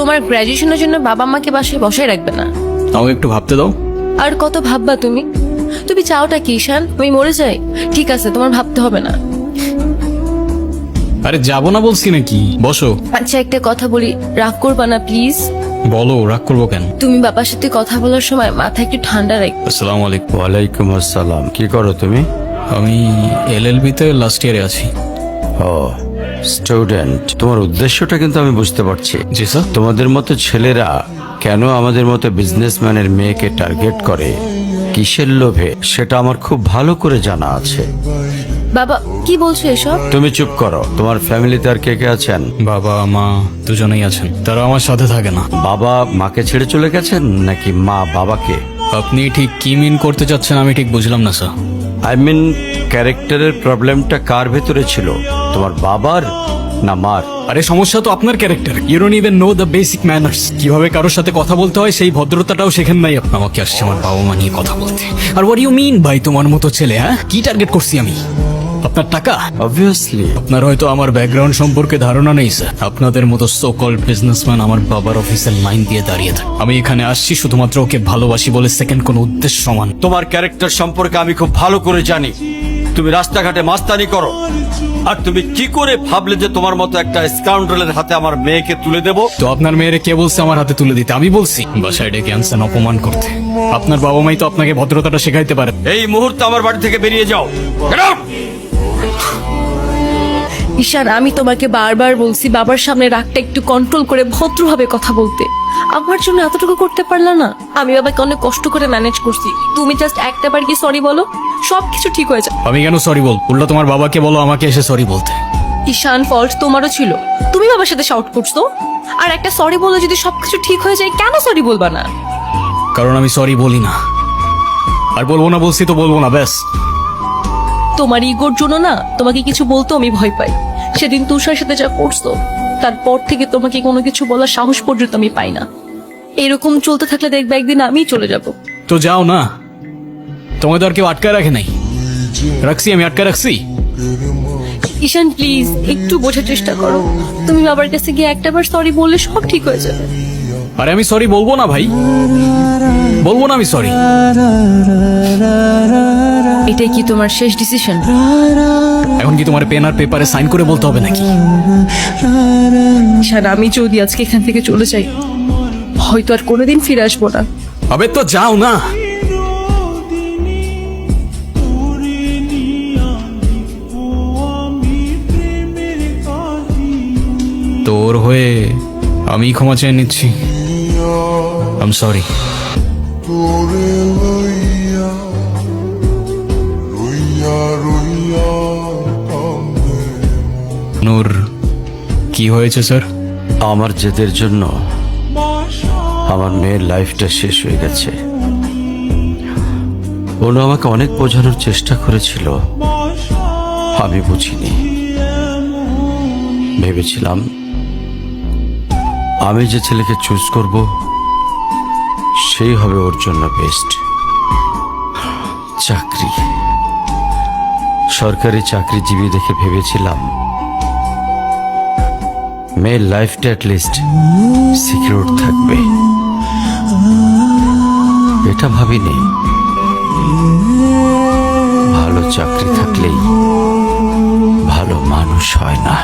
তোমার গ্র্যাজুয়েশনের জন্য বাবা মাকে বাসায় বসায় রাখবে না। আমাকে একটু ভাবতে দাও। আর কত ভাববা তুমি? তুমি চাওটা কি ঈশান? আমি মরে যাই? ঠিক আছে, তোমার ভাবতে হবে না। আরে যাবো না বলছি নাকি, বসো। আচ্ছা একটা কথা বলি, রাগ করবা না প্লিজ। বলো, রাগ করবো কেন? তুমি বাবার সাথে কথা বলার সময় মাথা একটু ঠান্ডা রাখবে। আসসালামু আলাইকুম। ওয়ালাইকুম আসসালাম। কি করো তুমি? আমি এলএলবি তে লাস্ট ইয়ারে আছি। ও স্টুডেন্ট, তোমার উদ্দেশ্যটা কিন্তু আমি বুঝতে পারছি। জি স্যার। তোমাদের মতো ছেলেরা কেন আমাদের মতো বিজনেসম্যানের মেয়েকে টার্গেট করে, কিসের লোভে, সেটা আমার খুব ভালো করে জানা আছে। বাবা কি বলছো এসব? তুমি চুপ করো। তোমার ফ্যামিলিতে আর কে কে আছেন? বাবা মা দুজনেই আছেন, তারা আমার সাথে থাকে না। বাবা মাকে ছেড়ে চলে গেছেন নাকি মা বাবাকে? আপনি ঠিক কি মিন করতে চাচ্ছেন আমি ঠিক বুঝলাম না স্যার। আই মিন ক্যারেক্টারের প্রবলেমটা কার ভেতরে ছিল, তোমার বাবার না মার? আরে সমস্যা তো আপনার character. You don't even know the basic manners. কিভাবে কারোর সাথে কথা বলতে হয় সেই ভদ্রতাটাও শেখেন নাই আপনি। আমাকে আসছে আমার বাবা মা নিয়ে কথা বলতে। আর হোয়াট ইউ মিন ভাই তোমার মতো ছেলে? হ্যাঁ, কি টার্গেট করছি আমি? আপনার টাকা? অবভিয়াসলি। আপনার হয়তো আমার ব্যাকগ্রাউন্ড সম্পর্কে ধারণা নেই স্যার। আপনাদের মতো সো কল্ড বিজনেসম্যান আমার বাবার অফিসের লাইন দিয়ে দাঁড়িয়ে থাকে। আমি এখানে আসছি শুধুমাত্র ওকে ভালোবাসি বলে, সেকেন্ড কোনো উদ্দেশ্য সমান। তোমার ক্যারেক্টার সম্পর্কে আমি খুব ভালো করে জানি। তুমি রাস্তাঘাটে মাস্তানি করো, আর তুমি কি করে ভাবলে যে তোমার মতো একটা স্কাউন্ডারের হাতে আমার মেয়েকে তুলে দেব? তো আপনার মেয়েরে কে বলছে আমার হাতে তুলে দিতে? আমি বলছি বাসায় ডেকে আনছেন অপমান করতে। আপনার বাবা মাই তো আপনাকে ভদ্রতাটা শেখাইতে পারে। এই মুহূর্তে আমার বাড়ি থেকে বেরিয়ে যাও। Get out! ঈশান আমি তোমাকে বারবার বলছি বাবার সামনে রাগটা একটু কন্ট্রোল করে ভদ্রভাবে কথা বলতে। আমার জন্য এতটুকু করতে পারলা না? আমি বাবাকে অনেক কষ্ট করে ম্যানেজ করছি। তুমি জাস্ট একটাবার কি সরি বলো, সবকিছু ঠিক হয়ে যায়। আমি কেন সরি বল? উল্টো তোমার বাবাকে বলো আমাকে এসে সরি বলতে। ঈশান ফল্ট তোমারও ছিল, তুমি বাবার সাথে শাউট করছো। আর একটা সরি বলে যদি সবকিছু ঠিক হয়ে যায়, কেন সরি বলবা না? কারণ আমি সরি বলি না, আর বলবো না। বলছি তো বলবো না, ব্যাস। তোমার ইগোর জন্য না তোমাকে কিছু বলতে আমি ভয় পাই। সেদিন তুষার সাথে যা করছো, তারপর থেকে তোমাকে কোনো কিছু বলার সাহস পর্যন্ত আমি পাই না। এরকম চলতে থাকলে দেখবে একদিন আমিই চলে যাব। তো যাও না, তোমাকে তো আর কেউ আটকায় রাখে নাই। রাখছি, আমি আটকায় রাখছি। ঈশান প্লিজ একটু বোঝার চেষ্টা করো। তুমি বাবার কাছে গিয়ে একটাবার সরি বললে সব ঠিক হয়ে যাবে। আরে আমি সরি বলবো না ভাই, বলবো না আমি সরি। এটাই কি তোমার শেষ ডিসিশন? এখন কি তোমার পেন আর পেপারে সাইন করে বলতে হবে নাকি? ঈশান আমি যদি আজকে এখান থেকে চলে যাই, হয়তো আর কোনোদিন ফিরে আসবো না। আবে তো যাও না। তোর হয়ে আমি ক্ষমা চেয়ে নিচ্ছি। I am sorry. নূর, কি হয়েছে স্যার? আমার জেদের জন্য আমার মেয়ের লাইফটা শেষ হয়ে গেছে। অনু আমাকে অনেক বোঝানোর চেষ্টা করেছিল, আমি বুঝিনি। ভেবেছিলাম আমি যে ছেলেকে চুজ করব সেই হবে ওর জন্য বেস্ট। চাকরি, সরকারি চাকরিজীবী দেখে ভেবেছিলাম মেয়ের লাইফটা অ্যাটলিস্ট সিকিউর থাকবে। এটা ভাবিনি ভালো চাকরি থাকলেই ভালো মানুষ হয় না।